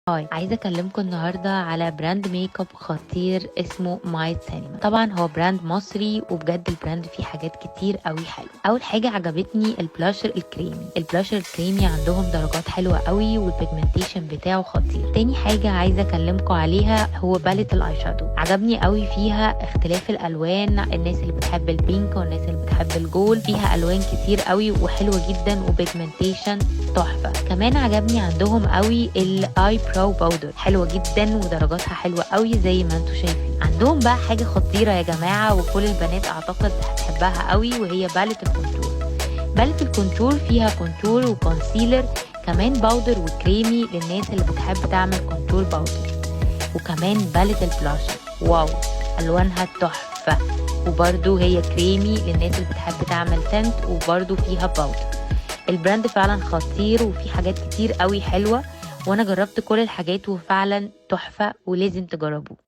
هاي، عايزة أكلمكم النهاردة على براند ميك اب خطير اسمه مايت سينما. طبعا هو براند مصري، وبجد البراند فيه حاجات كتير قوي حلوة. أول حاجة عجبتني البلاشر الكريمي. البلاشر الكريمي عندهم درجات حلوة قوي، والبيجمنتيشن بتاعه خطير. تاني حاجة عايزة أكلمكم عليها هو باليت الاي شادو. عجبني قوي فيها اختلاف الألوان، الناس اللي بتحب البينك والناس اللي بتحب الجول. فيها ألوان كتير قوي وحلوة جدا، وبيجمنتيشن تحفة. كمان عجبني عندهم قوي الاي براو باودر، حلوة جدا ودرجاتها حلوة قوي زي ما انتم شايفين. عندهم بقى حاجة خطيرة يا جماعة، وكل البنات اعتقد هتحبها قوي، وهي باليت الكونتور. باليت الكونتور فيها كونتور وكونسيلر، كمان باودر وكريمي للناس اللي بتحب تعمل كونتور باودر. وكمان باليت البلاشر، واو الوانها تحفة. وبرده هي كريمي للناس اللي بتحب تعمل تنت، وبرده فيها باودر. البراند فعلا خطير، وفي حاجات كتير قوي حلوة، وانا جربت كل الحاجات وفعلا تحفة، ولازم تجربوه.